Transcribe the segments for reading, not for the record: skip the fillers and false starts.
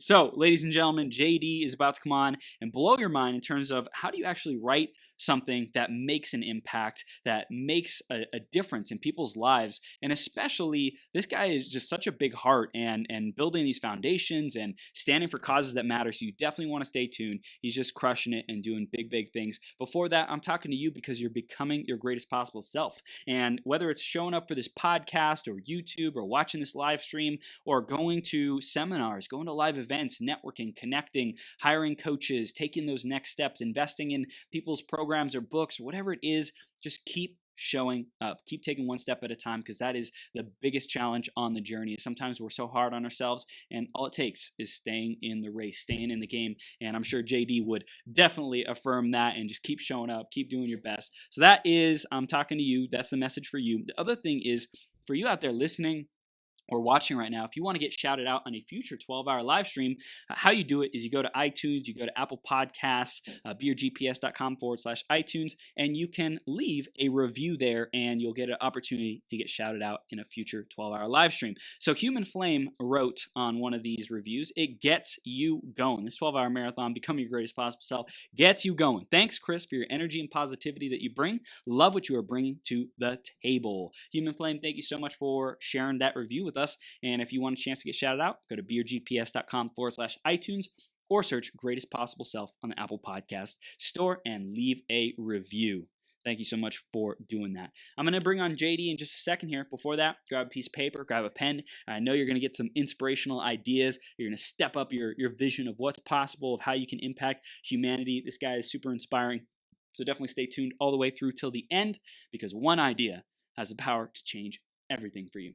So, ladies and gentlemen, JD is about to come on and blow your mind in terms of how do you actually write something that makes an impact, that makes a difference in people's lives. And especially, this guy is just such a big heart and building these foundations and standing for causes that matter. So you definitely want to stay tuned. He's just crushing it and doing big, big things. Before that, I'm talking to you because you're becoming your greatest possible self. And whether it's showing up for this podcast or YouTube or watching this live stream or going to seminars, going to live events, networking, connecting, hiring coaches, taking those next steps, investing in people's programs or books or whatever it is, just keep showing up. Keep taking one step at a time, because that is the biggest challenge on the journey. Sometimes we're so hard on ourselves, and all it takes is staying in the race, staying in the game. And I'm sure JD would definitely affirm that, and just keep showing up, keep doing your best. So that is, I'm talking to you. That's the message for you. The other thing is, for you out there listening or watching right now, if you want to get shouted out on a future 12-hour live stream, how you do it is you go to iTunes, you go to Apple Podcasts, beergps.com/iTunes, and you can leave a review there, and you'll get an opportunity to get shouted out in a future 12-hour live stream. So Human Flame wrote on one of these reviews, it gets you going. This 12-hour marathon, Become Your Greatest Possible Self, gets you going. Thanks, Chris, for your energy and positivity that you bring. Love what you are bringing to the table. Human Flame, thank you so much for sharing that review with us. And if you want a chance to get shouted out, go to beergps.com/iTunes or search Greatest Possible Self on the Apple Podcast store and leave a review. Thank you so much for doing that. I'm going to bring on JD in just a second here. Before that, grab a piece of paper, grab a pen. I know you're going to get some inspirational ideas. You're going to step up your vision of what's possible, of how you can impact humanity. This guy is super inspiring. So definitely stay tuned all the way through till the end, because one idea has the power to change everything for you.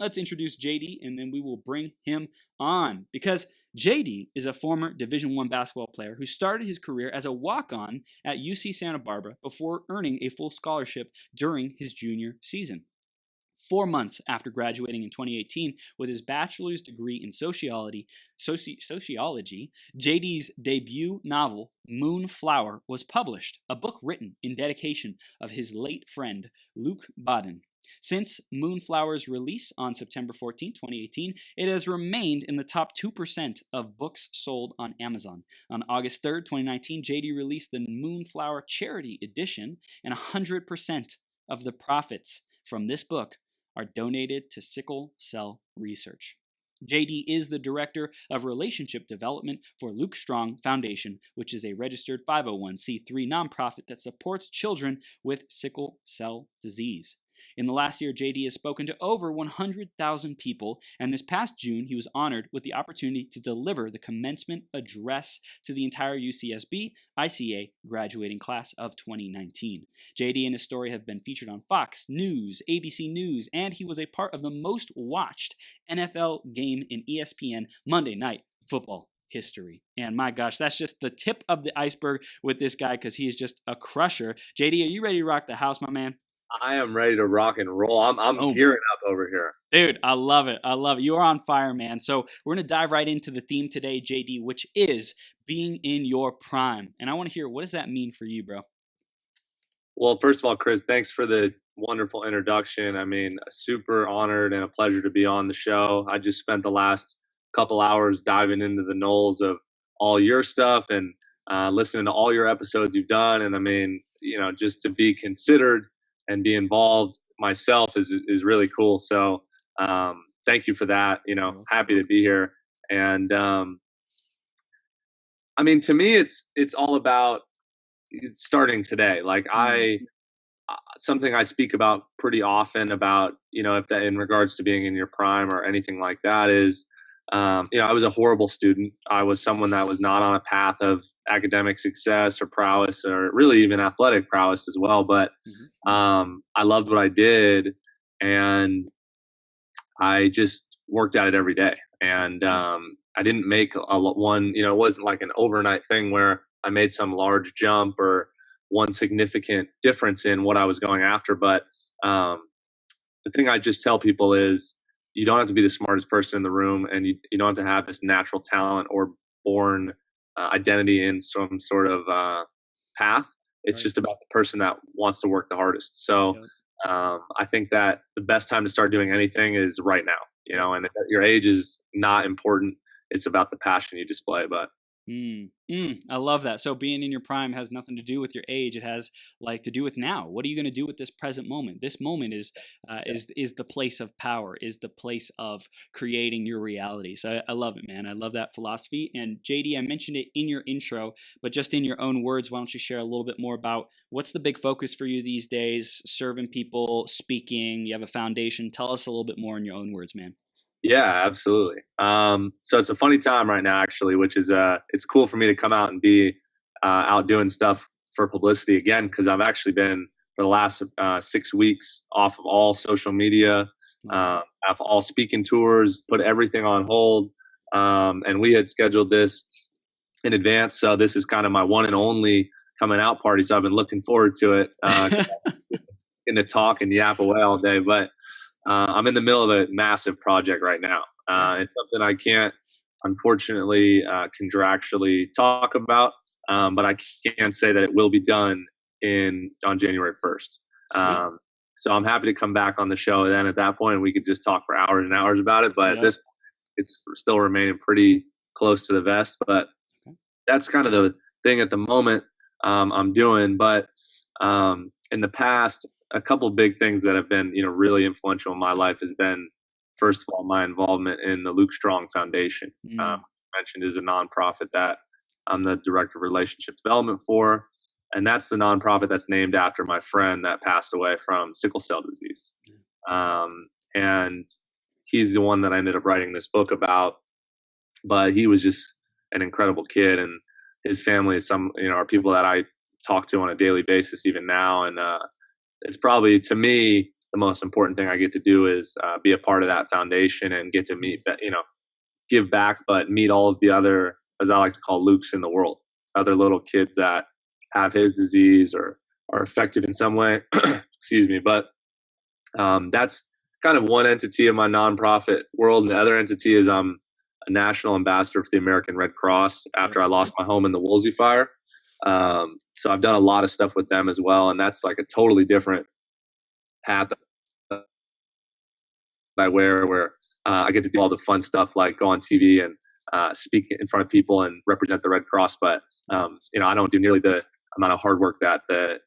Let's introduce JD, and then we will bring him on, because JD is a former Division I basketball player who started his career as a walk-on at UC Santa Barbara before earning a full scholarship during his junior season. 4 months after graduating in 2018 with his bachelor's degree in sociology, JD's debut novel, Moonflower, was published, a book written in dedication of his late friend, Luke Baden. Since Moonflower's release on September 14, 2018, it has remained in the top 2% of books sold on Amazon. On August 3, 2019, JD released the Moonflower Charity Edition, and 100% of the profits from this book are donated to sickle cell research. JD is the Director of Relationship Development for Luke Strong Foundation, which is a registered 501c3 nonprofit that supports children with sickle cell disease. In the last year, JD has spoken to over 100,000 people, and this past June, he was honored with the opportunity to deliver the commencement address to the entire UCSB ICA graduating class of 2019. JD and his story have been featured on Fox News, ABC News, and he was a part of the most watched NFL game in ESPN Monday Night Football history. And my gosh, that's just the tip of the iceberg with this guy, because he is just a crusher. JD, are you ready to rock the house, my man? I am ready to rock and roll. I'm gearing up over here. Dude, I love it. I love it. You are on fire, man. So we're going to dive right into the theme today, JD, which is being in your prime. And I want to hear, what does that mean for you, bro? Well, first of all, Chris, thanks for the wonderful introduction. I mean, super honored and a pleasure to be on the show. I just spent the last couple hours diving into the knolls of all your stuff and listening to all your episodes you've done. And I mean, just to be considered and be involved myself is really cool. So thank you for that. Happy to be here. And I mean, to me, it's all about starting today. Like something I speak about pretty often about, if that in regards to being in your prime or anything like that is, I was a horrible student. I was someone that was not on a path of academic success or prowess, or really even athletic prowess as well. But I loved what I did, and I just worked at it every day. And I didn't make it wasn't like an overnight thing where I made some large jump or one significant difference in what I was going after. But the thing I just tell people is, you don't have to be the smartest person in the room, and you don't have to have this natural talent or born identity in some sort of path. It's just about the person that wants to work the hardest. So I think that the best time to start doing anything is right now, and your age is not important. it's about the passion you display. But I love that. So being in your prime has nothing to do with your age. It has like to do with now. What are you going to do with this present moment? This moment is the place of power, is the place of creating your reality. So I love it, man. I love that philosophy. And JD, I mentioned it in your intro, but just in your own words, why don't you share a little bit more about what's the big focus for you these days? Serving people, speaking. You have a foundation. Tell us a little bit more in your own words, man. yeah, absolutely. So it's a funny time right now, actually, which is it's cool for me to come out and be out doing stuff for publicity again, because I've actually been for the last 6 weeks off of all social media, off all speaking tours, put everything on hold, and we had scheduled this in advance. So this is kind of my one and only coming out party. So I've been looking forward to it, in the talk and yap away all day, but. I'm in the middle of a massive project right now. It's something I can't, unfortunately, contractually talk about, but I can say that it will be done on January 1st. So I'm happy to come back on the show. And then at that point, we could just talk for hours and hours about it. But at this point, it's still remaining pretty close to the vest. But that's kind of the thing at the moment I'm doing. But in the past, a couple of big things that have been, really influential in my life has been, first of all, my involvement in the Luke Strong Foundation. Mentioned is a nonprofit that I'm the director of relationship development for, and that's the nonprofit that's named after my friend that passed away from sickle cell disease. And he's the one that I ended up writing this book about. But he was just an incredible kid, and his family is are people that I talk to on a daily basis even now, and it's probably, to me, the most important thing I get to do is be a part of that foundation and get to meet, give back, but meet all of the other, as I like to call, Lukes in the world, other little kids that have his disease or are affected in some way. Excuse me. But that's kind of one entity of my nonprofit world. And the other entity is I'm a national ambassador for the American Red Cross after I lost my home in the Woolsey fire. So I've done a lot of stuff with them as well. And that's like a totally different path that I wear, where I get to do all the fun stuff, like go on TV and speak in front of people and represent the Red Cross. But, I don't do nearly the amount of hard work that the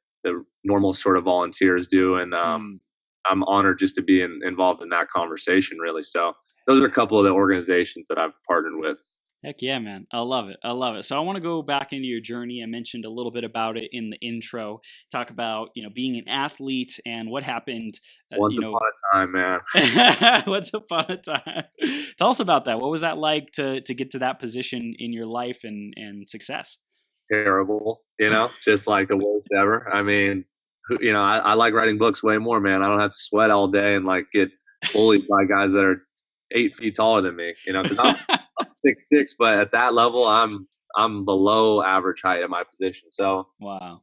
normal sort of volunteers do. And I'm honored just to be involved in that conversation, really. So those are a couple of the organizations that I've partnered with. Heck yeah, man. I love it. I love it. So I want to go back into your journey. I mentioned a little bit about it in the intro. Talk about, being an athlete and what happened. Once upon a time, man. Once upon a time. Tell us about that. What was that like to get to that position in your life and success? Terrible, just like the worst ever. I mean, I like writing books way more, man. I don't have to sweat all day and like get bullied by guys that are 8 feet taller than me, because I'm 6'6", but at that level, I'm below average height at my position. So wow,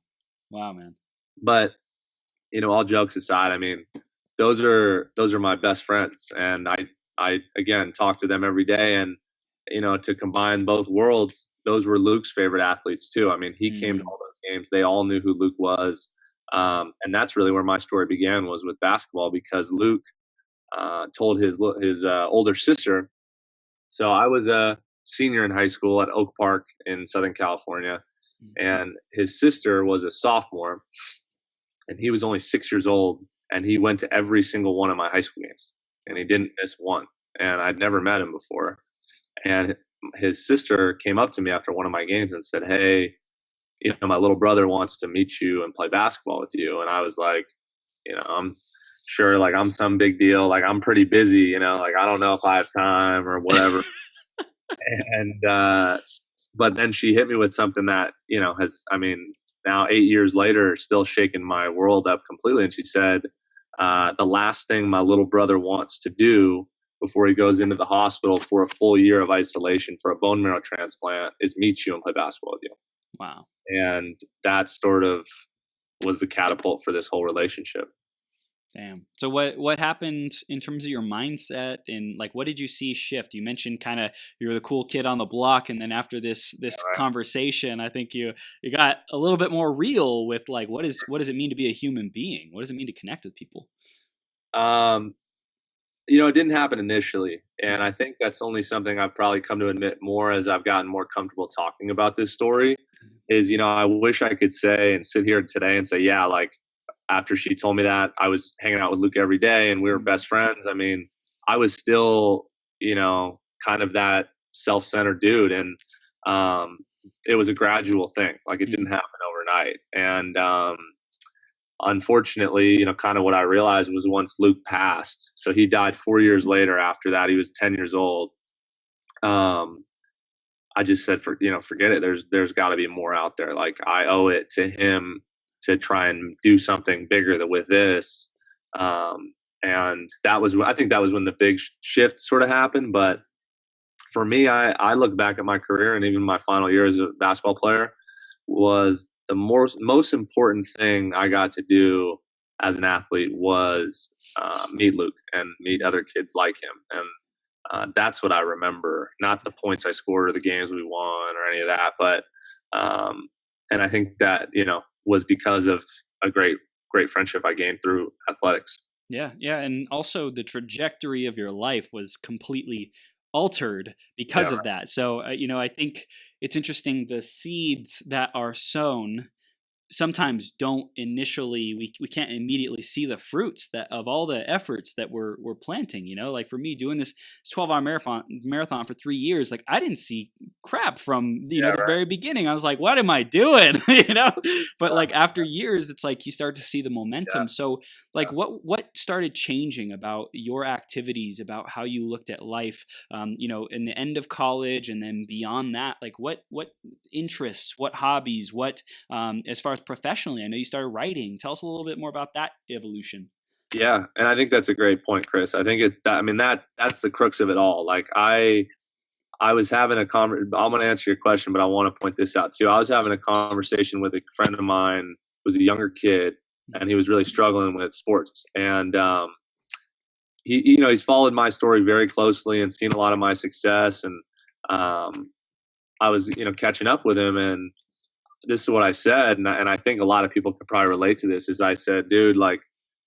man. But all jokes aside, I mean, those are my best friends, and I again talk to them every day, and to combine both worlds, those were Luke's favorite athletes too. I mean, he came to all those games; they all knew who Luke was, and that's really where my story began, was with basketball, because Luke told his older sister. So I was a senior in high school at Oak Park in Southern California, and his sister was a sophomore, and he was only 6 years old, and he went to every single one of my high school games, and he didn't miss one. And I'd never met him before. And his sister came up to me after one of my games and said, "Hey, my little brother wants to meet you and play basketball with you." And I was like, I'm sure, like, I'm some big deal. Like, I'm pretty busy, like, I don't know if I have time or whatever. And, but then she hit me with something that, now 8 years later, still shaking my world up completely. And she said, the last thing my little brother wants to do before he goes into the hospital for a full year of isolation for a bone marrow transplant is meet you and play basketball with you. Wow. And that sort of was the catapult for this whole relationship. Damn. So what happened in terms of your mindset, and like, what did you see shift? You mentioned kind of you were the cool kid on the block, and then after this conversation, I think you got a little bit more real with like, what does it mean to be a human being? What does it mean to connect with people? it didn't happen initially. And I think that's only something I've probably come to admit more as I've gotten more comfortable talking about this story is, I wish I could say and sit here today and say, yeah, like after she told me that, I was hanging out with Luke every day and we were best friends. I mean, I was still, kind of that self-centered dude. And it was a gradual thing. Like it didn't happen overnight. And unfortunately, kind of what I realized was once Luke passed, so he died 4 years later after that, he was 10 years old. I just said, forget it. There's got to be more out there. Like I owe it to him to try and do something bigger with this. And I think that was when the big shift sort of happened. But for me, I look back at my career and even my final year as a basketball player was the most important thing I got to do as an athlete was meet Luke and meet other kids like him. And that's what I remember, not the points I scored or the games we won or any of that. But and I think that, was because of a great friendship I gained through athletics. Yeah. And also the trajectory of your life was completely altered because of that. So, I think it's interesting, the seeds that are sown sometimes don't initially, we can't immediately see the fruits that of all the efforts that we're planting, like for me doing this 12-hour marathon for 3 years, like I didn't see crap from the very beginning. I was like, what am I doing? But like after years, it's like you start to see the momentum. So like what started changing about your activities, about how you looked at life, in the end of college and then beyond that, like what interests, what hobbies, what as far as professionally, I know you started writing. Tell us a little bit more about that evolution. Yeah, and I think that's a great point, Chris. I think that's the crux of it all. Like I was having I'm going to answer your question, but I want to point this out too. I was having a conversation with a friend of mine who was a younger kid, and he was really struggling with sports. And he's followed my story very closely and seen a lot of my success. And I was catching up with him, and this is what I said, and I think a lot of people could probably relate to this, is I said, dude, like,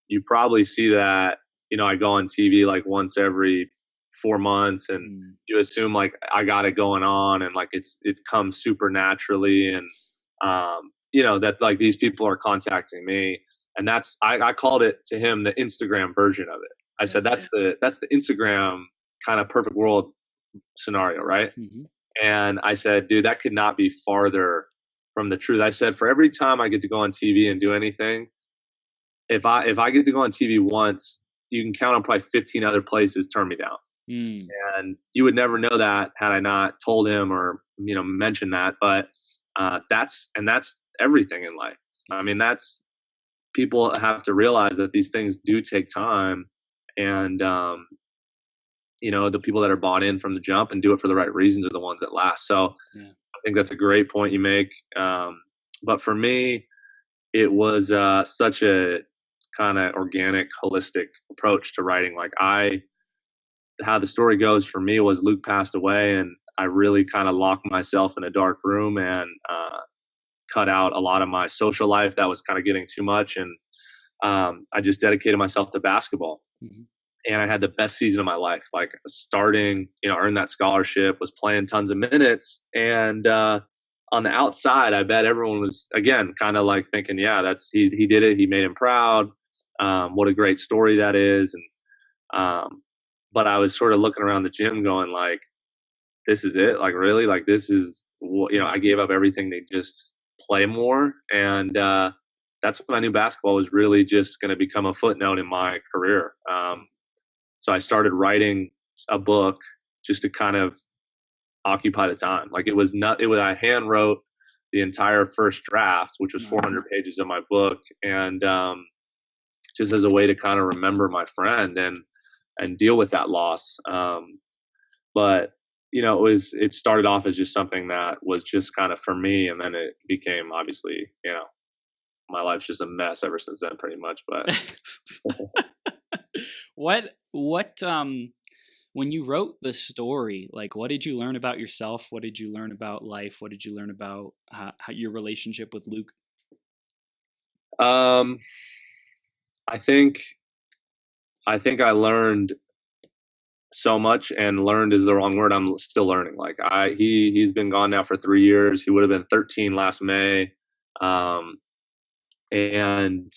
you probably see that, I go on TV like once every 4 months, and you assume like I got it going on, and like it comes super naturally, and that like these people are contacting me, and that's I called it to him the Instagram version of it. I said that's the Instagram kind of perfect world scenario, right? And I said, dude, that could not be farther from the truth. I said, for every time I get to go on TV and do anything, if I get to go on TV once, you can count on probably 15 other places turn me down. And you would never know that had I not told him or, mentioned that. But that's everything in life. I mean, people have to realize that these things do take time. And, the people that are bought in from the jump and do it for the right reasons are the ones that last. So I think that's a great point you make. But for me, it was such a kind of organic, holistic approach to writing. Like how the story goes for me was Luke passed away, and I really kind of locked myself in a dark room and cut out a lot of my social life that was kind of getting too much. And I just dedicated myself to basketball. And I had the best season of my life, like starting, earned that scholarship, was playing tons of minutes. And on the outside, I bet everyone was, again, kind of like thinking, yeah, he did it. He made him proud. What a great story that is. And but I was sort of looking around the gym going like, this is it? Like, really? Like, this is, I gave up everything to just play more. And that's when I knew basketball was really just going to become a footnote in my career. So I started writing a book just to kind of occupy the time. Like I hand wrote the entire first draft, which was 400 pages of my book. And just as a way to kind of remember my friend and deal with that loss. But it started off as just something that was just kind of for me. And then it became obviously, my life's just a mess ever since then, pretty much. But what when you wrote the story, like, what did you learn about yourself? What did you learn about life? What did you learn about how your relationship with Luke? I think I learned so much, and learned is the wrong word. I'm still learning. Like he's been gone now for 3 years. He would have been 13 last May. And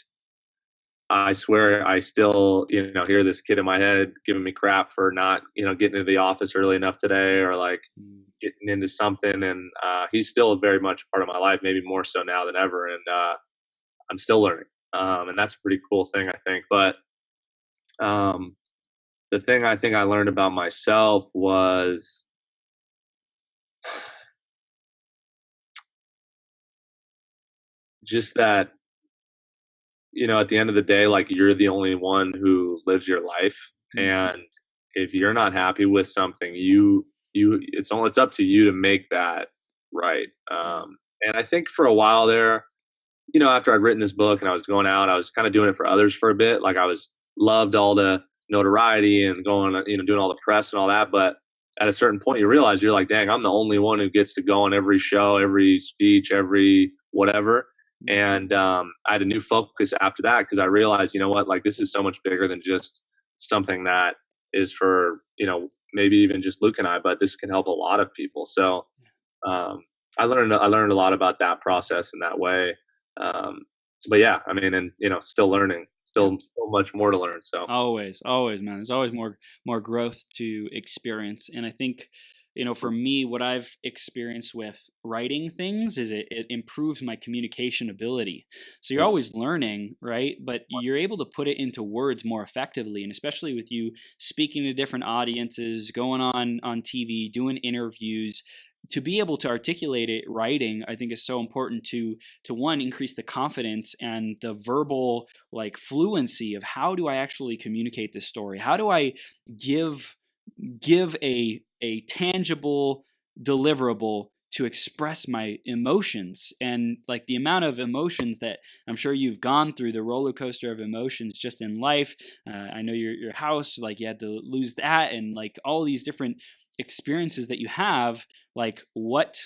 I swear I still, hear this kid in my head giving me crap for not, getting into the office early enough today, or like getting into something. And he's still very much part of my life, maybe more so now than ever. And I'm still learning. And that's a pretty cool thing, I think. But the thing I think I learned about myself was just that, at the end of the day, like, you're the only one who lives your life. And if you're not happy with something, it's up to you to make that right. And I think for a while there, after I'd written this book and I was going out, I was kind of doing it for others for a bit. Like, loved all the notoriety and going, doing all the press and all that. But at a certain point, you realize you're like, dang, I'm the only one who gets to go on every show, every speech, every whatever. And I had a new focus after that, because I realized, like, this is so much bigger than just something that is for, maybe even just Luke and I, but this can help a lot of people. So I learned a lot about that process in that way. But yeah, I mean, and still learning, still much more to learn. So always, man, there's always more growth to experience. And I think, for me, what I've experienced with writing things is it improves my communication ability. So you're always learning, right? But you're able to put it into words more effectively. And especially with you speaking to different audiences, going on TV, doing interviews, to be able to articulate it, writing, I think, is so important to one, increase the confidence and the verbal, like, fluency of how do I actually communicate this story? How do I give a tangible deliverable to express my emotions? And like, the amount of emotions that I'm sure you've gone through, the roller coaster of emotions just in life. I know your house, like, you had to lose that, and like all these different experiences that you have. Like, what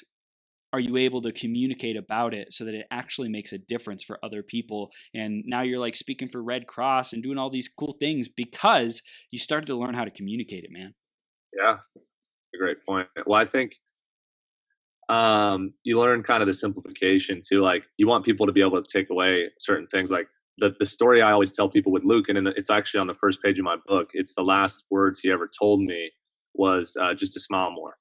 are you able to communicate about it so that it actually makes a difference for other people? And now you're like speaking for Red Cross and doing all these cool things because you started to learn how to communicate it, man. Yeah, a great point. Well, I think you learn kind of the simplification too. Like, you want people to be able to take away certain things. Like the story I always tell people with Luke, and it's actually on the first page of my book. It's the last words he ever told me was just to smile more.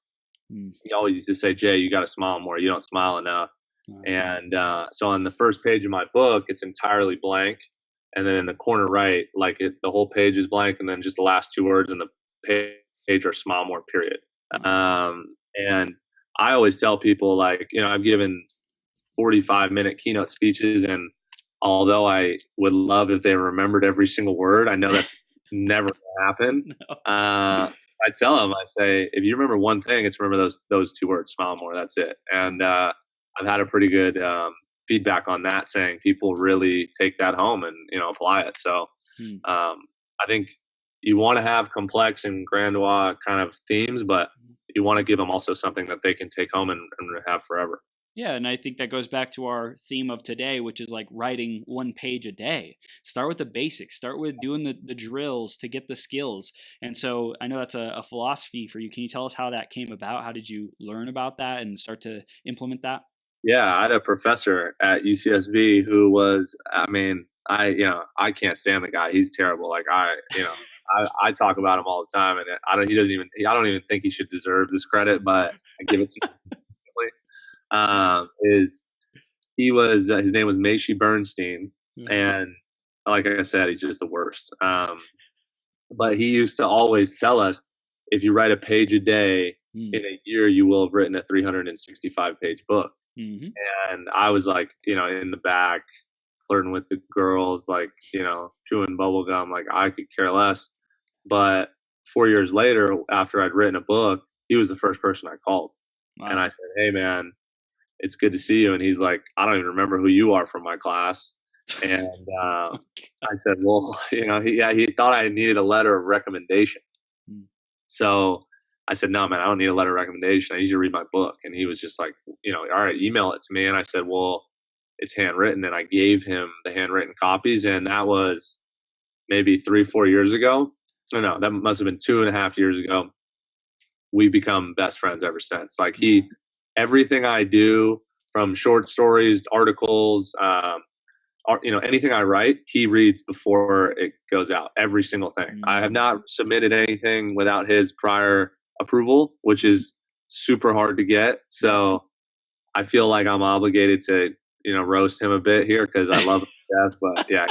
He always used to say, Jay, you got to smile more. You don't smile enough. And so on the first page of my book, it's entirely blank. And then in the corner right, like, the whole page is blank. And then just the last two words in the page are smile more, period. And I always tell people, like, I've given 45-minute keynote speeches, and although I would love if they remembered every single word, I know that's never going to happen. No. I tell them, I say, if you remember one thing, it's remember those two words, smile more. That's it. And I've had a pretty good feedback on that, saying people really take that home and apply it. So I think you want to have complex and grandiose kind of themes, but you want to give them also something that they can take home and have forever. Yeah, and I think that goes back to our theme of today, which is like writing one page a day. Start with the basics. Start with doing the drills to get the skills. And so I know that's a philosophy for you. Can you tell us how that came about? How did you learn about that and start to implement that? Yeah, I had a professor at UCSB who was, I mean, I can't stand the guy. He's terrible. Like, I talk about him all the time, and I don't even think he should deserve this credit, but I give it to him. His name was Maishi Bernstein, and like I said, he's just the worst. But he used to always tell us, if you write a page a day in a year, you will have written a 365-page book. And I was like, in the back, flirting with the girls, like, chewing bubble gum, like, I could care less. But 4 years later, after I'd written a book, he was the first person I called. Wow. And I said, hey man, it's good to see you. And he's like, I don't even remember who you are from my class. And I said, well, he thought I needed a letter of recommendation. So I said, no, man, I don't need a letter of recommendation. I need you to read my book. And he was just like, all right, email it to me. And I said, well, it's handwritten. And I gave him the handwritten copies. And that was maybe 3-4 years ago. no, that must have been 2.5 years ago. We've become best friends ever since. Like Yeah. everything I do, from short stories, articles, anything I write, he reads before it goes out. Every single thing. I have not submitted anything without his prior approval, which is super hard to get. So I feel like I'm obligated to, roast him a bit here because I love him to death. But yeah,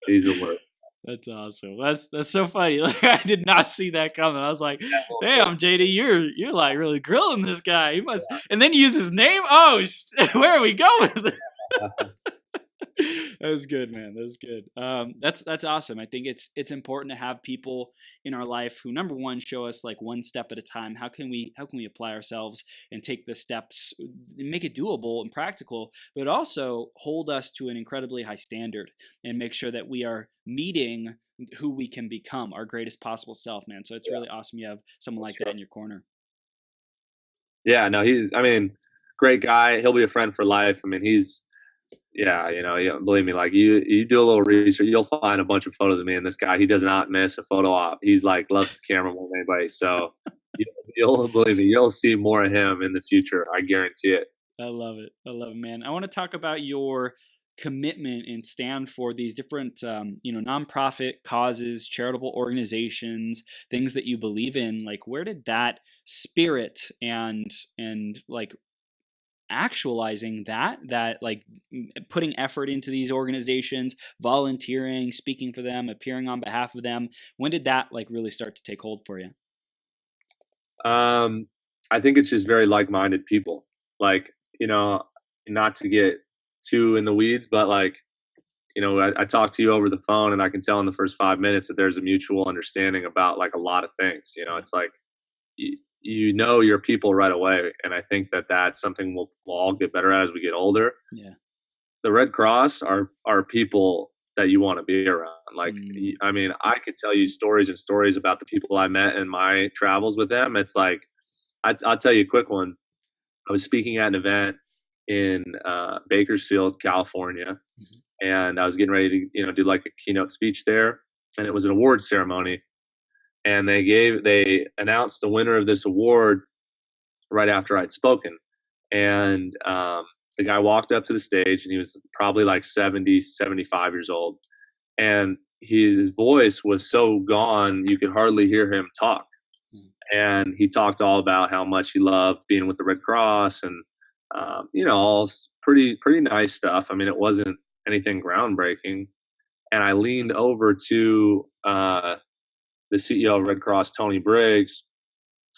he's the worst. That's awesome. That's so funny. Like, I did not see that coming. I was like, "Damn, JD, you're like really grilling this guy. He must." And then you use his name. Oh, where are we going with it? That was good, man. That was good. That's awesome. I think it's important to have people in our life who, number one, show us like one step at a time. How can we apply ourselves and take the steps and make it doable and practical, but also hold us to an incredibly high standard and make sure that we are meeting who we can become, our greatest possible self, man. So it's really awesome you have someone like that in your corner. Yeah, no, great guy. He'll be a friend for life. I mean, believe me, like you do a little research, you'll find a bunch of photos of me and this guy. He does not miss a photo op. He's like loves the camera more than anybody. So you'll believe me, you'll see more of him in the future. I guarantee it. I love it, man. I want to talk about your commitment and stand for these different, nonprofit causes, charitable organizations, things that you believe in. Like, where did that spirit and like actualizing that like putting effort into these organizations, volunteering, speaking for them, appearing on behalf of them, when did that like really start to take hold for you? I think it's just very like-minded people. Like, not to get too in the weeds, but like, I talk to you over the phone and I can tell in the first 5 minutes that there's a mutual understanding about like a lot of things. It's like your people right away, and I think that that's something we'll all get better at as we get older. Yeah. The Red Cross are people that you want to be around. Like, I mean, I could tell you stories and stories about the people I met in my travels with them. It's like, I'll tell you a quick one. I was speaking at an event in Bakersfield, California, and I was getting ready to, do like a keynote speech there, and it was an award ceremony. And they announced the winner of this award right after I'd spoken. And the guy walked up to the stage, and he was probably like 70, 75 years old. And his voice was so gone, you could hardly hear him talk. And he talked all about how much he loved being with the Red Cross and, all pretty nice stuff. I mean, it wasn't anything groundbreaking. And I leaned over to the CEO of Red Cross, Tony Briggs,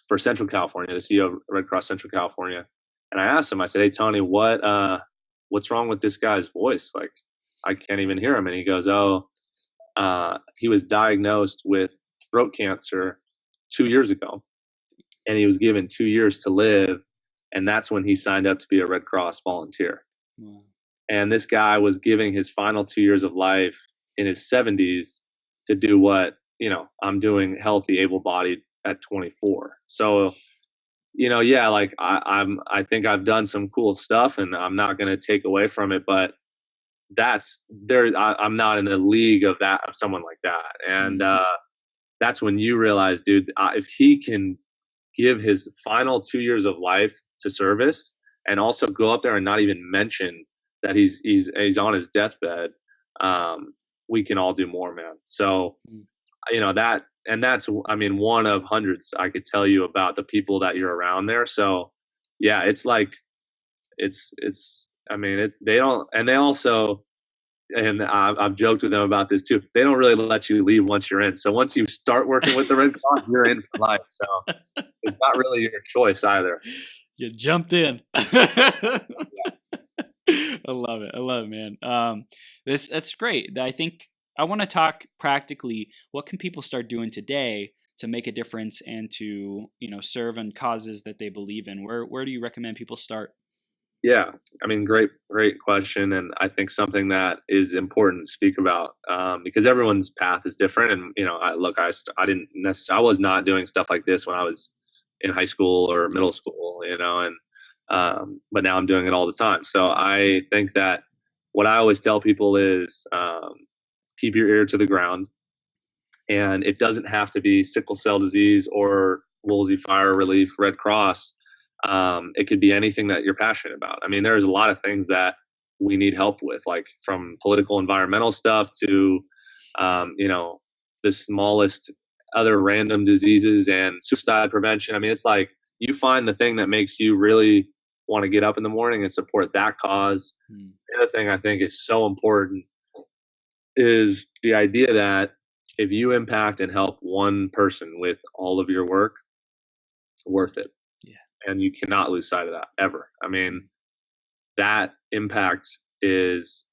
for Central California, the CEO of Red Cross Central California. And I asked him, I said, "Hey, Tony, what's wrong with this guy's voice? Like, I can't even hear him." And he goes, he was diagnosed with throat cancer 2 years ago, and he was given 2 years to live. And that's when he signed up to be a Red Cross volunteer. Wow. And this guy was giving his final 2 years of life in his 70s to do what, I'm doing, healthy, able-bodied at 24. So, like I think I've done some cool stuff, and I'm not going to take away from it, but I'm not in the league of someone like that. And that's when you realize, dude, if he can give his final 2 years of life to service and also go up there and not even mention that he's on his deathbed, we can all do more, man. So, that's, I mean, one of hundreds I could tell you about the people that you're around there. So yeah, it's like, they don't, and they also, and I've joked with them about this too, they don't really let you leave once you're in. So once you start working with the Red Cross, you're in for life. So it's not really your choice either. You jumped in. I love it, man. That's great. I think I want to talk practically. What can people start doing today to make a difference and to, serve in causes that they believe in? Where do you recommend people start? Yeah, I mean, great question, and I think something that is important to speak about, because everyone's path is different. And I was not doing stuff like this when I was in high school or middle school, but now I'm doing it all the time. So I think that what I always tell people is, keep your ear to the ground. And it doesn't have to be sickle cell disease or Woolsey Fire Relief, Red Cross. It could be anything that you're passionate about. I mean, there's a lot of things that we need help with, like from political, environmental stuff to, the smallest other random diseases and suicide prevention. I mean, it's like you find the thing that makes you really want to get up in the morning and support that cause. The other thing I think is so important is the idea that if you impact and help one person with all of your work, worth it. Yeah. And you cannot lose sight of that ever. I mean, that impact is,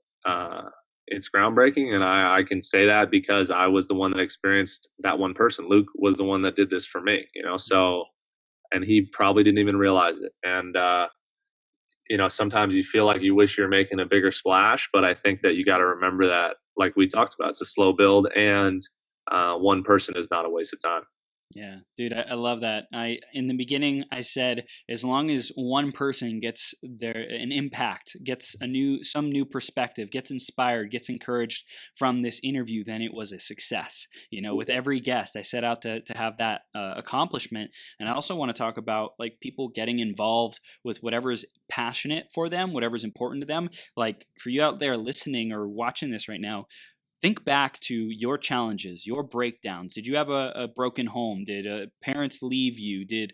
it's groundbreaking. And I can say that because I was the one that experienced that one person. Luke was the one that did this for me, so, and he probably didn't even realize it. And, sometimes you feel like you wish you're making a bigger splash, but I think that you got to remember that, like we talked about, it's a slow build, and one person is not a waste of time. Yeah, dude, I love that. In the beginning, I said, as long as one person gets an impact, gets some new perspective, gets inspired, gets encouraged from this interview, then it was a success. With every guest, I set out to have that accomplishment. And I also want to talk about like people getting involved with whatever is passionate for them, whatever is important to them. Like for you out there listening or watching this right now, think back to your challenges, your breakdowns. Did you have a broken home? Did parents leave you? Did,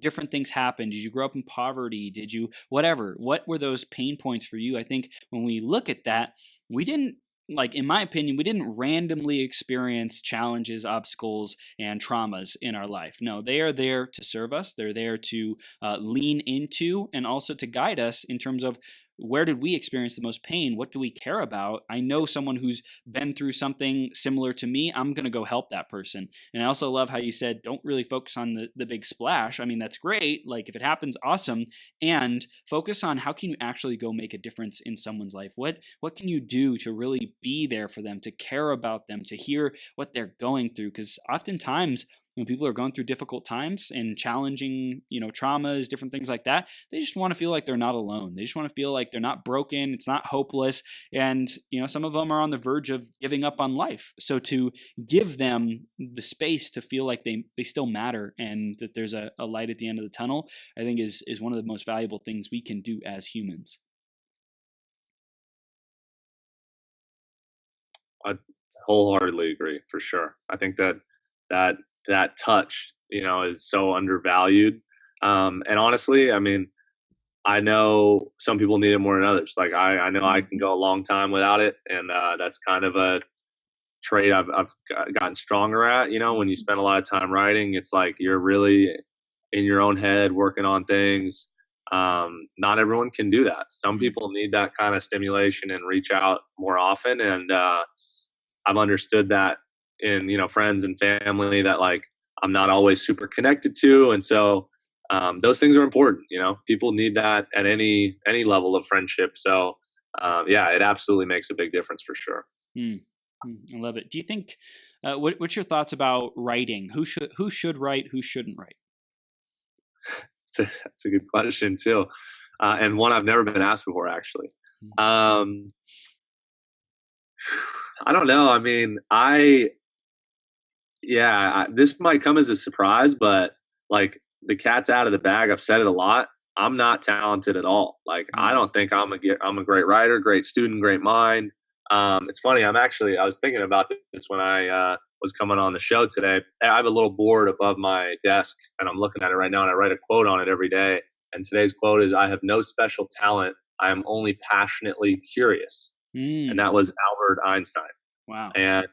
different things happen? Did you grow up in poverty? Did you, whatever? What were those pain points for you? I think when we look at that, we didn't, in my opinion, we didn't randomly experience challenges, obstacles, and traumas in our life. No, they are there to serve us. They're there to lean into and also to guide us in terms of, where did we experience the most pain? What do we care about? I know someone who's been through something similar to me. I'm going to go help that person. And I also love how you said, don't really focus on the big splash. I mean, that's great. Like if it happens, awesome. And focus on how can you actually go make a difference in someone's life? What can you do to really be there for them, to care about them, to hear what they're going through? Because oftentimes when people are going through difficult times and challenging, traumas, different things like that, they just want to feel like they're not alone. They just want to feel like they're not broken. It's not hopeless. And, some of them are on the verge of giving up on life. So to give them the space to feel like they still matter and that there's a light at the end of the tunnel, I think is one of the most valuable things we can do as humans. I wholeheartedly agree, for sure. I think that touch, is so undervalued. And honestly, I mean, I know some people need it more than others. Like I know I can go a long time without it. And that's kind of a trait I've gotten stronger at. When you spend a lot of time writing, it's like you're really in your own head working on things. Not everyone can do that. Some people need that kind of stimulation and reach out more often. And I've understood that in, friends and family that like I'm not always super connected to. And so those things are important. People need that at any level of friendship. So yeah, it absolutely makes a big difference for sure. I love it. Do you think, what's your thoughts about writing? Who should write? Who shouldn't write? That's a good question too. And one I've never been asked before, actually. I don't know. I mean, this might come as a surprise, but like the cat's out of the bag. I've said it a lot. I'm not talented at all. Like, I don't think I'm a great writer, great student, great mind. It's funny. I was thinking about this when I was coming on the show today. I have a little board above my desk and I'm looking at it right now and I write a quote on it every day. And today's quote is, "I have no special talent. I am only passionately curious." And that was Albert Einstein. Wow. And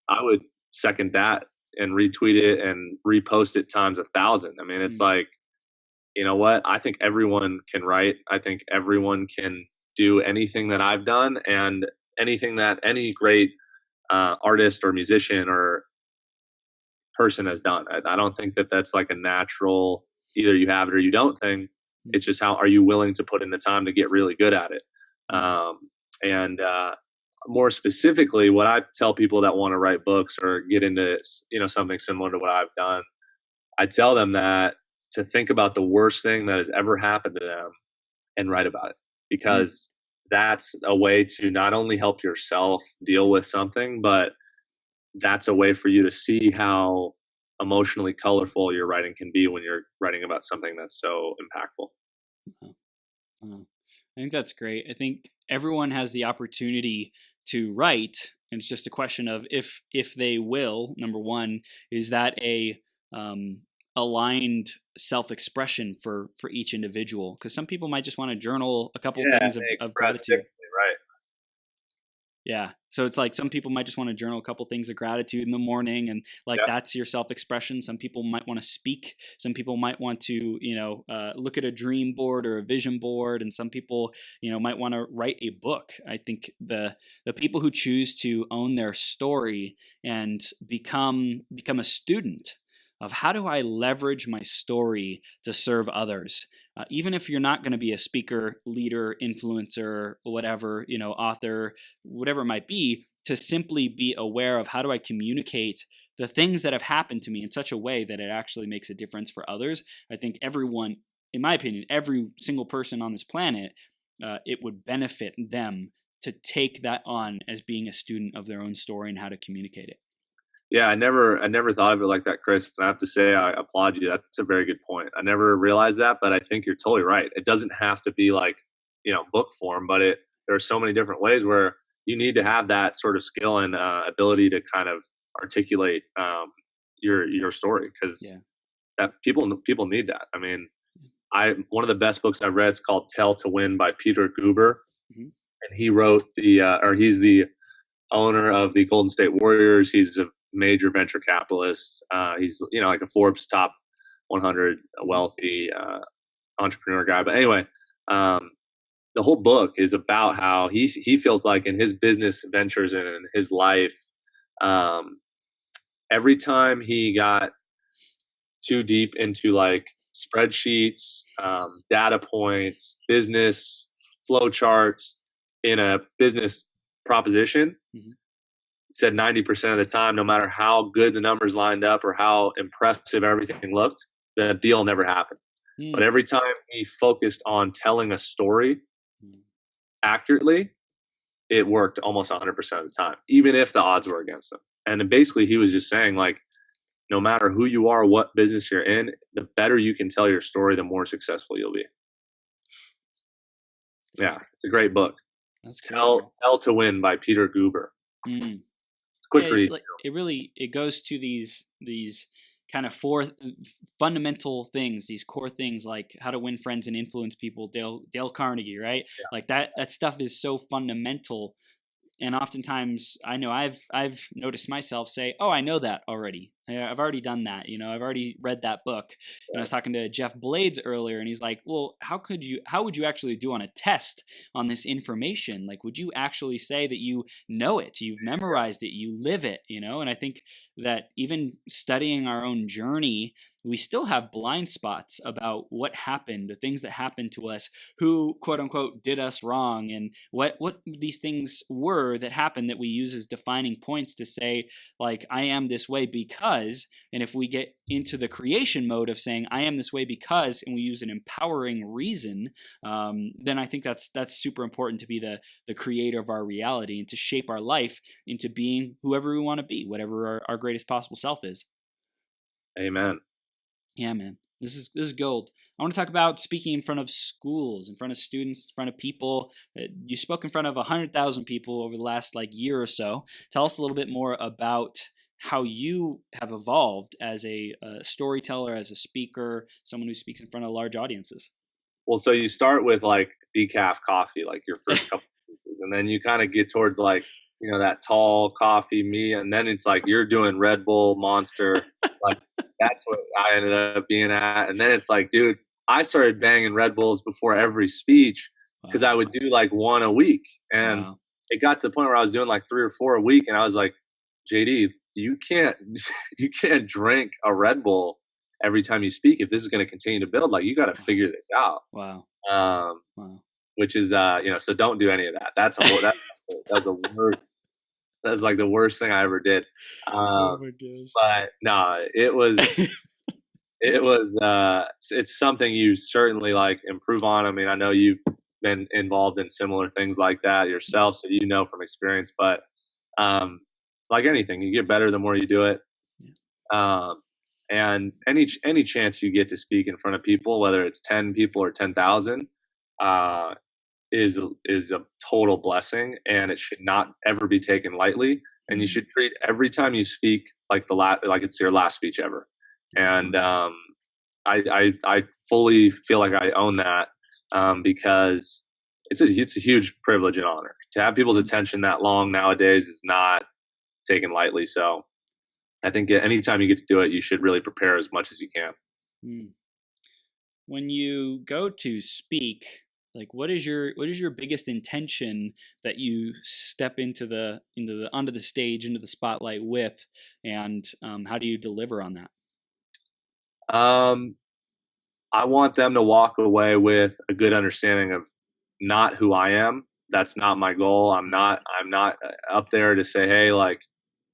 I would second that and retweet it and repost it times 1,000. I mean, it's like, you know what? I think everyone can write. I think everyone can do anything that I've done and anything that any great artist or musician or person has done. I don't think that that's like a natural, either you have it or you don't thing. It's just how are you willing to put in the time to get really good at it? And more specifically, what I tell people that want to write books or get into, something similar to what I've done, I tell them that to think about the worst thing that has ever happened to them and write about it, because that's a way to not only help yourself deal with something, but that's a way for you to see how emotionally colorful your writing can be when you're writing about something that's so impactful. Oh, I think that's great. I think everyone has the opportunity to write, and it's just a question of if they will. Number one, is that a aligned self-expression for each individual? Because some people might just want to journal a couple Yeah, things they of express gratitude. differently, right? Yeah. So it's like some people might just want to journal a couple things of gratitude in the morning, and like Yeah. that's your self-expression. Some people might want to speak. Some people might want to, look at a dream board or a vision board, and some people, might want to write a book. I think the people who choose to own their story and become a student of how do I leverage my story to serve others. Even if you're not going to be a speaker, leader, influencer, whatever, author, whatever it might be, to simply be aware of how do I communicate the things that have happened to me in such a way that it actually makes a difference for others. I think everyone, in my opinion, every single person on this planet, it would benefit them to take that on as being a student of their own story and how to communicate it. Yeah, I never thought of it like that, Chris. And I have to say, I applaud you. That's a very good point. I never realized that, but I think you're totally right. It doesn't have to be like, book form, but there are so many different ways where you need to have that sort of skill and ability to kind of articulate your story, because Yeah. that people need that. I mean, one of the best books I've read is called "Tell to Win" by Peter Guber, Mm-hmm. and he wrote he's the owner of the Golden State Warriors. He's a major venture capitalist. He's like a Forbes top 100 wealthy entrepreneur guy. But anyway, the whole book is about how he feels like in his business ventures and in his life, every time he got too deep into like spreadsheets, data points, business flow charts in a business proposition, Mm-hmm. said 90% of the time, no matter how good the numbers lined up or how impressive everything looked, the deal never happened. But every time he focused on telling a story accurately, it worked almost 100% of the time, even if the odds were against him. And then basically he was just saying, like, no matter who you are, what business you're in, the better you can tell your story, the more successful you'll be. Yeah, it's a great book. That's Tell to Win by Peter Guber. Mm. Quick read. It goes to these kind of four fundamental things, these core things like how to win friends and influence people. Dale Carnegie, right? Yeah. Like that stuff is so fundamental. And oftentimes, I know I've noticed myself say, "Oh, I know that already. I've already done that. I've already read that book." And I was talking to Jeff Blades earlier, and he's like, "Well, how would you actually do on a test on this information? Like, would you actually say that you know it, you've memorized it, you live it?" And I think that even studying our own journey, we still have blind spots about what happened, the things that happened to us, who quote unquote did us wrong, and what these things were that happened that we use as defining points to say, like, I am this way because. And if we get into the creation mode of saying I am this way because, and we use an empowering reason, then I think that's super important to be the creator of our reality and to shape our life into being whoever we want to be, whatever our greatest possible self is. Amen. Yeah, man. This is gold. I want to talk about speaking in front of schools, in front of students, in front of people. You spoke in front of 100,000 people over the last year or so. Tell us a little bit more about how you have evolved as a storyteller, as a speaker, someone who speaks in front of large audiences. Well, so you start with like decaf coffee, like your first couple of pieces, and then you kind of get towards like, that tall coffee, me, and then it's like you're doing Red Bull, Monster, like that's what I ended up being at. And then it's like, dude, I started banging Red Bulls before every speech because I would do like one a week. And it got to the point where I was doing like 3 or 4 a week, and I was like, JD, you can't drink a Red Bull every time you speak if this is going to continue to build. Like, you got to figure this out. Wow. Which is so don't do any of that. That's the worst. That's like the worst thing I ever did. Oh my gosh. But no, it was it's something you certainly like improve on. I mean, I know you've been involved in similar things like that yourself, so from experience. But like anything, you get better the more you do it. Um, and any chance you get to speak in front of people, whether it's 10 people or 10,000, uh, is a total blessing, and it should not ever be taken lightly. And you should treat every time you speak like like it's your last speech ever. And I fully feel like I own that, because it's a huge privilege and honor to have people's attention that long nowadays is not taken lightly. So I think anytime you get to do it, you should really prepare as much as you can. When you go to speak, like what is your biggest intention that you step onto the stage, into the spotlight with, and how do you deliver on that? I want them to walk away with a good understanding of not who I am. That's not my goal. I'm not up there to say, hey, like,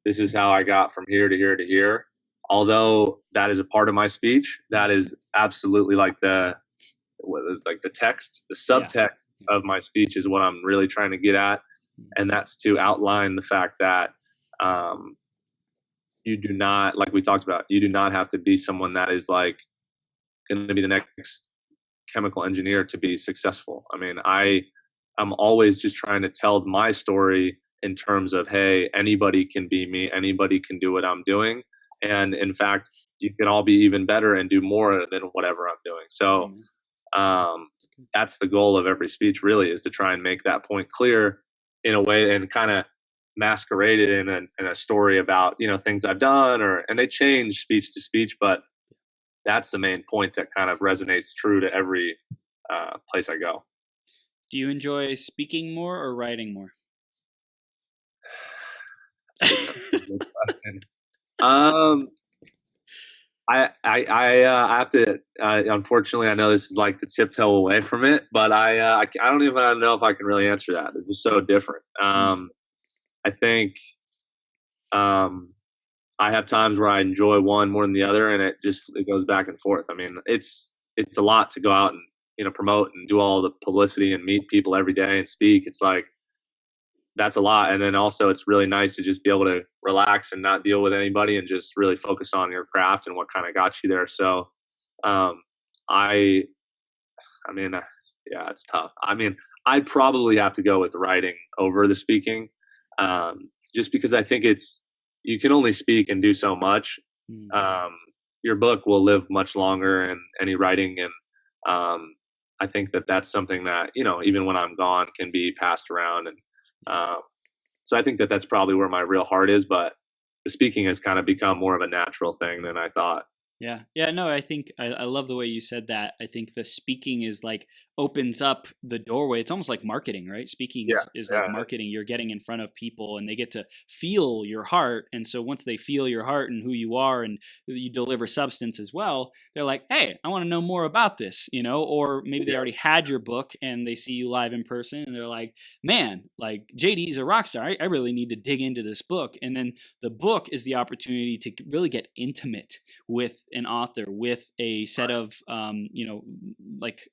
this is how I got from here to here to here. Although that is a part of my speech, that is absolutely like the text, the subtext of my speech is what I'm really trying to get at. And that's to outline the fact that you do not, like we talked about, you do not have to be someone that is like going to be the next chemical engineer to be successful. I mean, I'm always just trying to tell my story in terms of, hey, anybody can be me, anybody can do what I'm doing. And in fact, you can all be even better and do more than whatever I'm doing. So that's the goal of every speech, really, is to try and make that point clear in a way and kind of masquerade it in a story about, things I've done, and they change speech to speech, but that's the main point that kind of resonates true to every place I go. Do you enjoy speaking more or writing more? I have to. Unfortunately, I know this is like the tiptoe away from it, but I don't even know if I can really answer that. It's just so different. I think I have times where I enjoy one more than the other, and it goes back and forth. I mean, it's a lot to go out and promote and do all the publicity and meet people every day and speak. It's like, that's a lot. And then also it's really nice to just be able to relax and not deal with anybody and just really focus on your craft and what kind of got you there. So, it's tough. I mean, I'd probably have to go with writing over the speaking, just because I think you can only speak and do so much. Your book will live much longer than any writing. And, I think that's something that, even when I'm gone, can be passed around. And, so I think that's probably where my real heart is, but the speaking has kind of become more of a natural thing than I thought. Yeah. No, I think I love the way you said that. I think the speaking is like opens up the doorway. It's almost like marketing, right? Speaking is like marketing. You're getting in front of people and they get to feel your heart. And so once they feel your heart and who you are and you deliver substance as well, they're like, hey, I want to know more about this, or maybe they already had your book and they see you live in person and they're like, man, like JD's a rock star. I really need to dig into this book. And then the book is the opportunity to really get intimate with an author, with a set of, like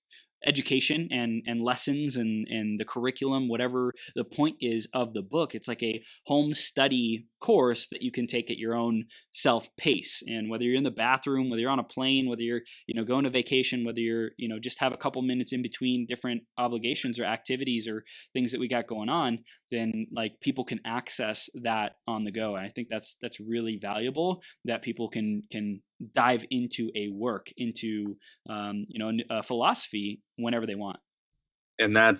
education and lessons and the curriculum, whatever the point is of the book. It's like a home study course that you can take at your own self pace. And whether you're in the bathroom, whether you're on a plane, whether you're, going to vacation, whether you're, just have a couple minutes in between different obligations or activities or things that we got going on, then like people can access that on the go. And I think that's really valuable, that people can dive into a work, into a philosophy whenever they want. And they're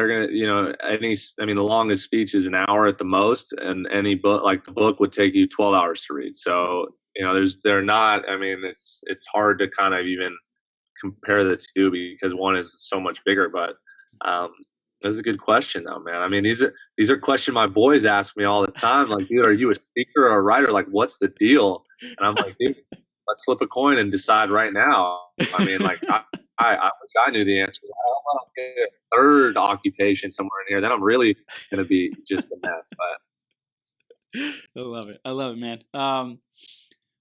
gonna the longest speech is an hour at the most, and any book, like the book, would take you 12 hours to read. So it's hard to kind of even compare the two because one is so much bigger. But that's a good question though, man. I mean, these are questions my boys ask me all the time. Like, dude, are you a speaker or a writer? Like, what's the deal? And I'm like, dude, let's flip a coin and decide right now. I mean, like, I wish I knew the answer. I don't want to get a third occupation somewhere in here. Then I'm really going to be just a mess. But I love it, man.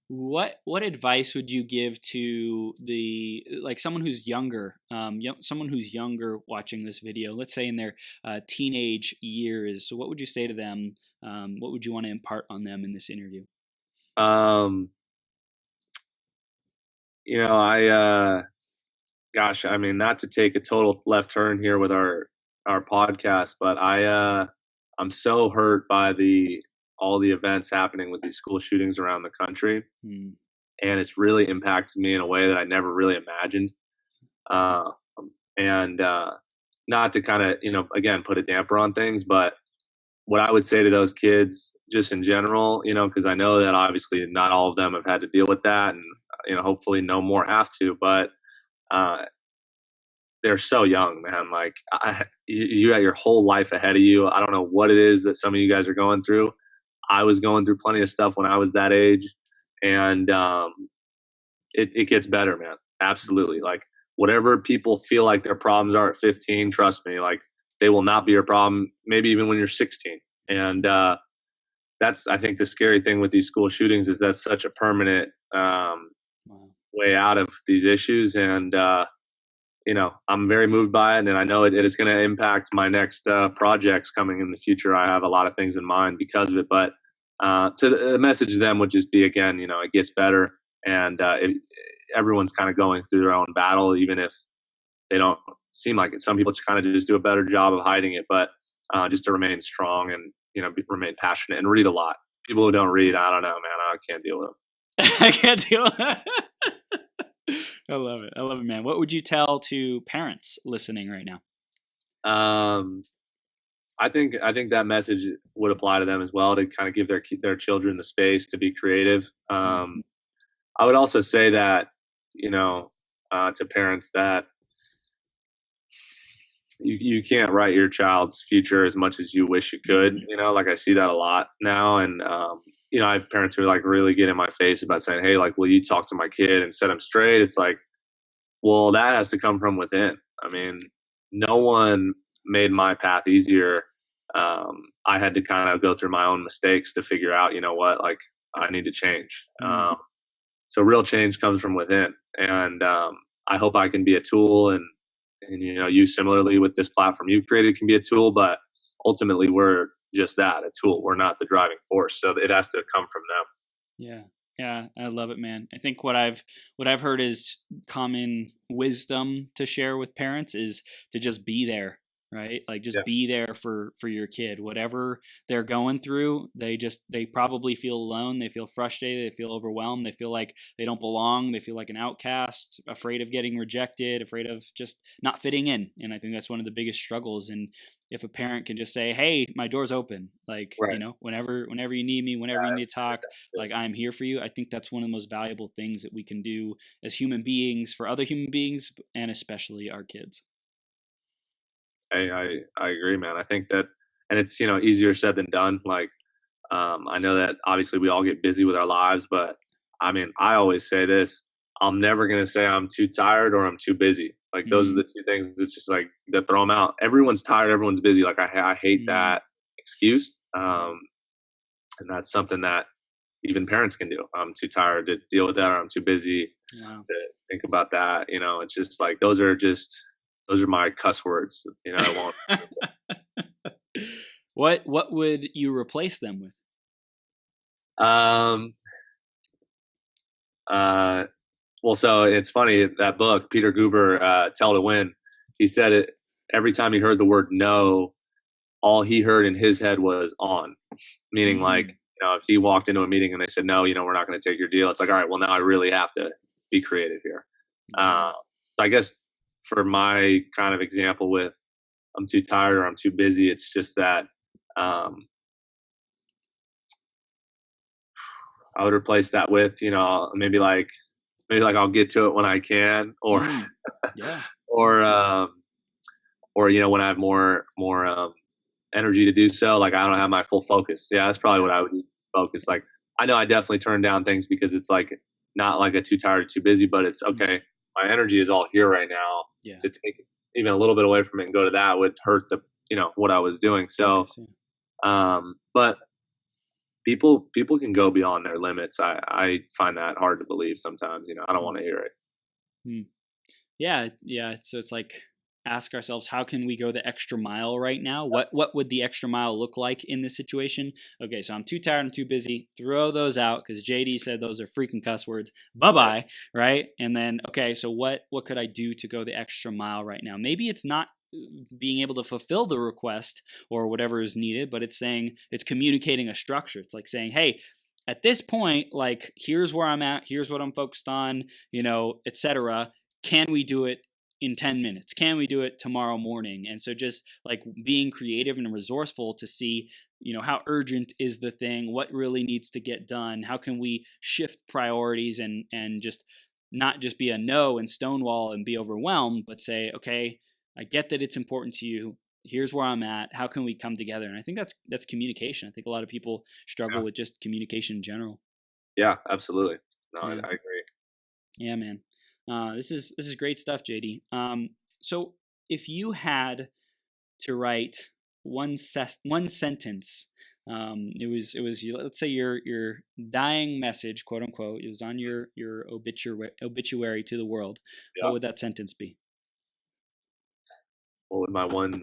What advice would you give to someone who's younger, watching this video, let's say in their teenage years? So what would you say to them What would you want to impart on them in this interview? Um, I gosh, I mean, not to take a total left turn here with our podcast, but I'm so hurt by all the events happening with these school shootings around the country, Mm. and it's really impacted me in a way that I never really imagined. Um, and not to kind of again put a damper on things, but what I would say to those kids, just in general, because I know that obviously not all of them have had to deal with that, and hopefully no more have to, but uh, they're so young, man. Like you got your whole life ahead of you. I don't know what it is that some of you guys are going through. I was going through plenty of stuff when I was that age, and it gets better, man. Absolutely. Like whatever people feel like their problems are at 15, trust me, like they will not be your problem. Maybe even when you're 16. And that's, I think, the scary thing with these school shootings is that's such a permanent way out of these issues. And I'm very moved by it, and I know it is going to impact my next projects coming in the future. I have a lot of things in mind because of it, but the message to them would just be, again, it gets better, and everyone's kind of going through their own battle, even if they don't seem like it. Some people just kind of just do a better job of hiding it, but just to remain strong and remain passionate and read a lot. People who don't read, I don't know, man, I can't deal with them. I can't deal with that. I love it. I love it, man. What would you tell to parents listening right now? I think that message would apply to them as well, to kind of give their children the space to be creative. I would also say that, to parents, that you can't write your child's future as much as you wish you could. Like I see that a lot now, and I have parents who are like really get in my face about saying, "Hey, like, will you talk to my kid and set him straight?" It's like, well, that has to come from within. I mean, no one made my path easier. I had to kind of go through my own mistakes to figure out, what, like, I need to change. So real change comes from within, and I hope I can be a tool, and you similarly with this platform you've created can be a tool, but ultimately we're just that, a tool. We're not the driving force, so it has to come from them. Yeah, I love it, man. I think what I've heard is common wisdom to share with parents is to just be there, right? Like just be there for your kid, whatever they're going through. They probably feel alone. They feel frustrated. They feel overwhelmed. They feel like they don't belong. They feel like an outcast, afraid of getting rejected, afraid of just not fitting in. And I think that's one of the biggest struggles. And if a parent can just say, "Hey, my door's open. Like, whenever you need me, whenever you need to talk, like I'm here for you." I think that's one of the most valuable things that we can do as human beings for other human beings, and especially our kids. I agree, man. I think that, and it's, easier said than done. Like, I know that obviously we all get busy with our lives, but I mean, I always say this: I'm never going to say I'm too tired or I'm too busy. Like those are the two things that's just like to throw them out. Everyone's tired. Everyone's busy. Like I hate that excuse. And that's something that even parents can do. I'm too tired to deal with that, or I'm too busy to think about that. It's just like, those are my cuss words. I won't. What would you replace them with? Well, so it's funny, that book, Peter Guber, Tell to Win, he said it every time he heard the word no, all he heard in his head was on, meaning like, if he walked into a meeting and they said, "No, we're not going to take your deal," it's like, all right, well, now I really have to be creative here. So I guess for my kind of example with I'm too tired or I'm too busy, it's just that I would replace that with, maybe like I'll get to it when I can, or or when I have more energy to do so. Like I don't have my full focus. Yeah, that's probably what I would focus. Like I know I definitely turn down things because it's like not like a too tired or too busy, but it's okay. My energy is all here right now. To take even a little bit away from it and go to that would hurt the what I was doing. So, but people can go beyond their limits. I find that hard to believe sometimes. I don't want to hear it. Yeah. So it's like ask ourselves, how can we go the extra mile right now? What would the extra mile look like in this situation? Okay, so I'm too tired, I'm too busy. Throw those out because JD said those are freaking cuss words. Bye-bye, right? And then, okay, so what could I do to go the extra mile right now? Maybe it's not being able to fulfill the request or whatever is needed, but it's saying, it's communicating a structure. It's like saying, hey, at this point, like, here's where I'm at, here's what I'm focused on, etc. Can we do it in 10 minutes? Can we do it tomorrow morning? And so just like being creative and resourceful to see, how urgent is the thing? What really needs to get done? How can we shift priorities and just not just be a no and stonewall and be overwhelmed, but say, okay, I get that it's important to you. Here's where I'm at. How can we come together? And I think that's communication. I think a lot of people struggle with just communication in general. Yeah, absolutely. No, Yeah. I agree. Yeah, man. This is great stuff, JD. So if you had to write one sentence, it was let's say your dying message, quote unquote. It was on your obituary to the world. Yeah. What would that sentence be? What would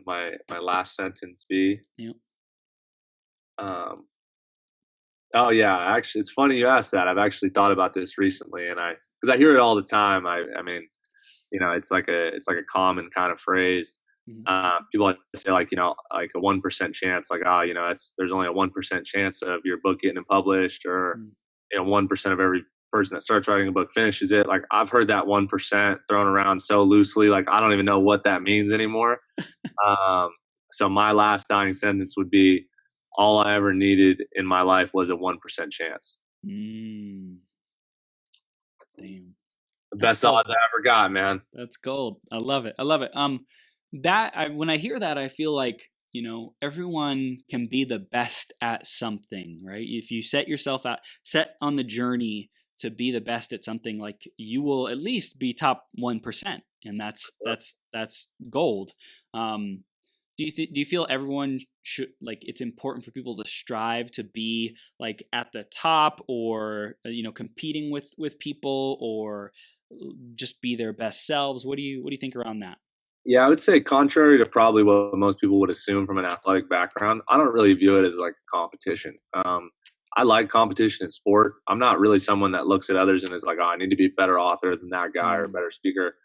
my last sentence be? Yeah. Oh yeah, actually, it's funny you asked that. I've actually thought about this recently, and because I hear it all the time. I mean, it's like a common kind of phrase. Mm-hmm. People like to say like like a 1% chance, like there's only a 1% chance of your book getting published, or 1% of every person that starts writing a book finishes it. Like I've heard that 1% thrown around so loosely, like I don't even know what that means anymore. So my last dying sentence would be, all I ever needed in my life was a 1% chance. Damn. The best odds I ever got, man. That's gold. I love it. I love it. When I hear that, I feel like, everyone can be the best at something, right? If you set on the journey to be the best at something, like you will at least be top 1%, and that's gold. Do you feel everyone should, like, it's important for people to strive to be like at the top, or competing with people, or just be their best selves? What do you think around that? Yeah, I would say contrary to probably what most people would assume from an athletic background, I don't really view it as like a competition. I like competition in sport. I'm not really someone that looks at others and is like, oh, I need to be a better author than that guy or a better speaker.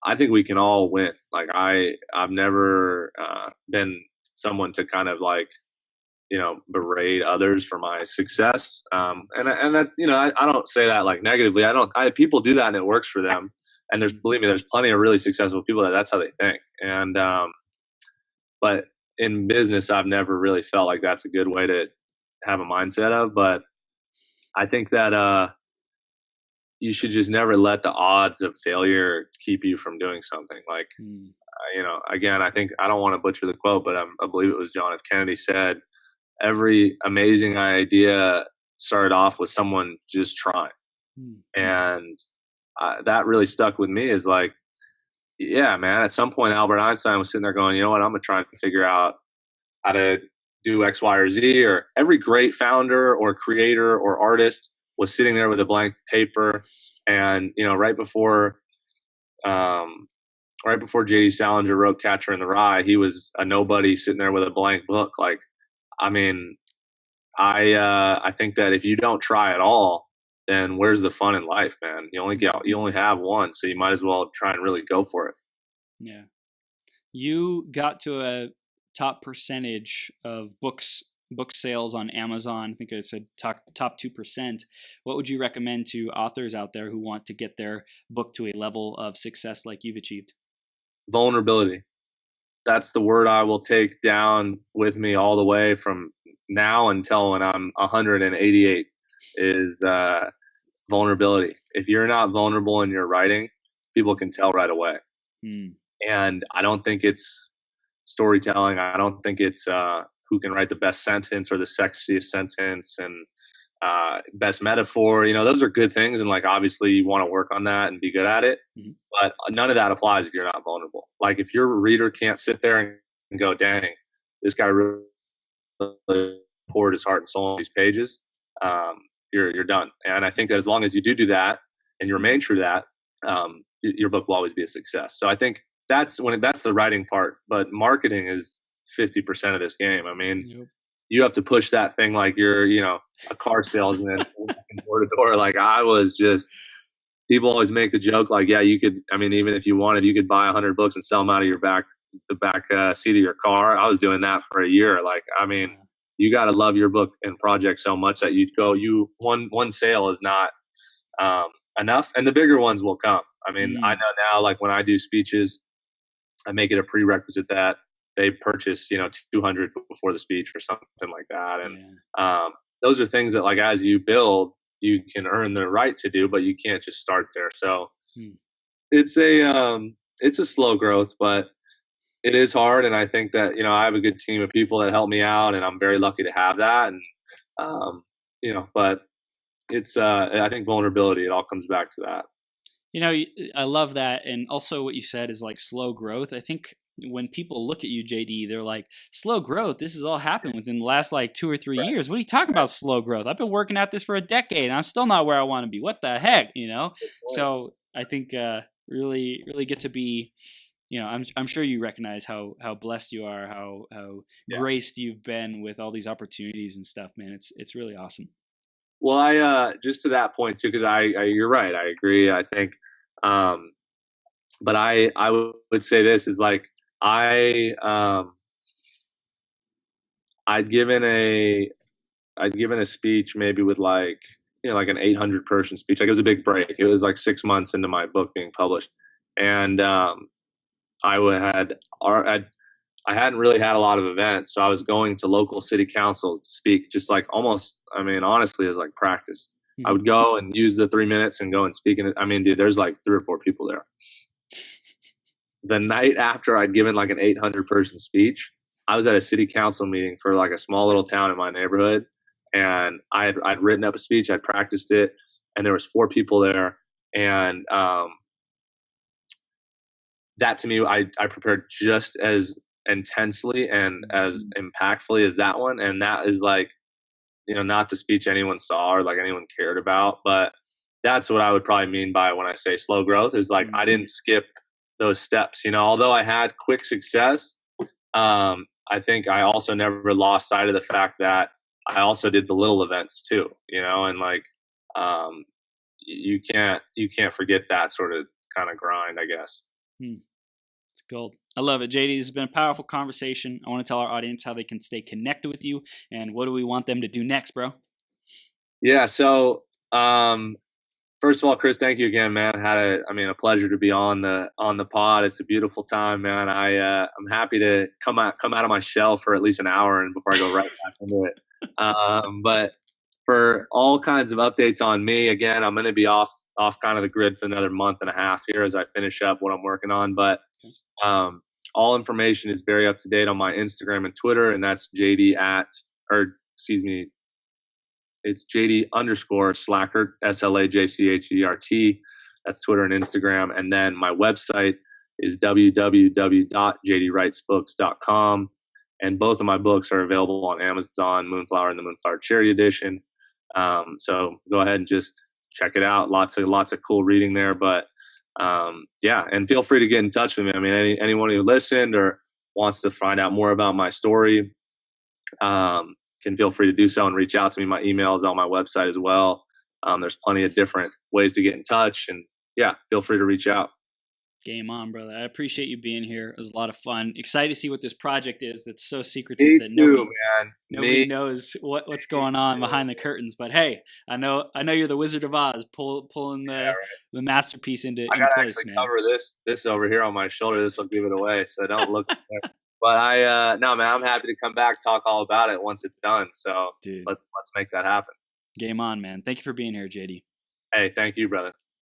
I think we can all win. Like I've never been someone to kind of like, berate others for my success. And that, I don't say that like negatively. People do that and it works for them. And believe me, there's plenty of really successful people that's how they think. And, but in business, I've never really felt like that's a good way to have a mindset of, but I think that, you should just never let the odds of failure keep you from doing something. Like, again, I think, I don't want to butcher the quote, but I believe it was John F. Kennedy said, every amazing idea started off with someone just trying. And that really stuck with me, is like, yeah, man, at some point, Albert Einstein was sitting there going, you know what, I'm going to try and figure out how to do X, Y, or Z. Or every great founder or creator or artist was sitting there with a blank paper. And, right before J.D. Salinger wrote Catcher in the Rye, he was a nobody sitting there with a blank book. Like, I mean, I think that if you don't try at all, then where's the fun in life, man? You only have one, so you might as well try and really go for it. Yeah. You got to a top percentage of book sales on Amazon. I think I said top 2%. What would you recommend to authors out there who want to get their book to a level of success like you've achieved? Vulnerability. That's the word I will take down with me all the way from now until when I'm 188, is vulnerability. If you're not vulnerable in your writing, people can tell right away. And I don't think it's storytelling. I don't think it's who can write the best sentence or the sexiest sentence and best metaphor. Those are good things, and like obviously you want to work on that and be good at it. But none of that applies if you're not vulnerable. Like if your reader can't sit there and go, dang, this guy really poured his heart and soul on these pages, you're done. And I think that as long as you do that and you remain true to that, your book will always be a success. So I think that's the writing part, but marketing is 50% of this game. I mean, Yep. you have to push that thing like you're, a car salesman door to door. Like I was just, people always make the joke like, yeah, you could, I mean, even if you wanted, you could buy 100 books and sell them out of the back seat of your car. I was doing that for a year. Like, I mean, you got to love your book and project so much that one sale is not enough, and the bigger ones will come. I mean, I know now, like when I do speeches, I make it a prerequisite that they purchase, 200 before the speech or something like that. And those are things that, like, as you build, you can earn the right to do, but you can't just start there. So it's a slow growth, but it is hard. And I think that, I have a good team of people that help me out, and I'm very lucky to have that. And, but it's, I think vulnerability, it all comes back to that. I love that. And also what you said is like slow growth. I think when people look at you, JD, they're like, slow growth, this has all happened within the last like 2 or 3 years. What are you talking about, slow growth? I've been working at this for a decade and I'm still not where I want to be. What the heck, So I think really, really get to be, I'm sure you recognize how blessed you are, how graced you've been with all these opportunities and stuff, man. It's really awesome. Well, I just to that point too, because I you're right. I agree. I think, but I would say this is like I'd given a speech maybe with like like an 800 person speech. Like it was a big break. It was like 6 months into my book being published, and I hadn't really had a lot of events, so I was going to local city councils to speak, just like almost, I mean, honestly, as like practice. I would go and use the 3 minutes and go and speak. And I mean, dude, there's like 3 or 4 people there. The night after I'd given like an 800 person speech, I was at a city council meeting for like a small little town in my neighborhood. And I'd written up a speech, I'd practiced it, and there was 4 people there. And that to me, I prepared just as intensely and as impactfully as that one. And that is like, not the speech anyone saw or like anyone cared about, but that's what I would probably mean by when I say slow growth is like, I didn't skip those steps, although I had quick success. I think I also never lost sight of the fact that I also did the little events too, and like, you can't forget that sort of kind of grind, I guess. It's gold. I love it. JD, this has been a powerful conversation. I want to tell our audience how they can stay connected with you and what do we want them to do next, bro? Yeah. So, first of all, Chris, thank you again, man. A pleasure to be on the pod. It's a beautiful time, man. I'm happy to come out of my shell for at least an hour and before I go right back into it. But for all kinds of updates on me, again, I'm going to be off kind of the grid for another month and a half here as I finish up what I'm working on. But all information is very up to date on my Instagram and Twitter, and that's it's JD _ Slajchert, SLAJCHERT. That's Twitter and Instagram. And then my website is www.jdwritesbooks.com. And both of my books are available on Amazon, Moonflower and the Moonflower Cherry Edition. So go ahead and just check it out. Lots of cool reading there. But and feel free to get in touch with me. I mean, anyone who listened or wants to find out more about my story, can feel free to do so and reach out to me. My email is on my website as well. There's plenty of different ways to get in touch, and feel free to reach out. Game on, brother. I appreciate you being here. It was a lot of fun. Excited to see what this project is that's so secretive that nobody knows what's going on behind the curtains. But hey, I know you're the Wizard of Oz, pulling the masterpiece into I gotta place, actually man. cover this over here on my shoulder. This will give it away, so don't look there. But no, man, I'm happy to come back, talk all about it once it's done. So let's make that happen. Game on, man. Thank you for being here, JD. Hey, thank you, brother.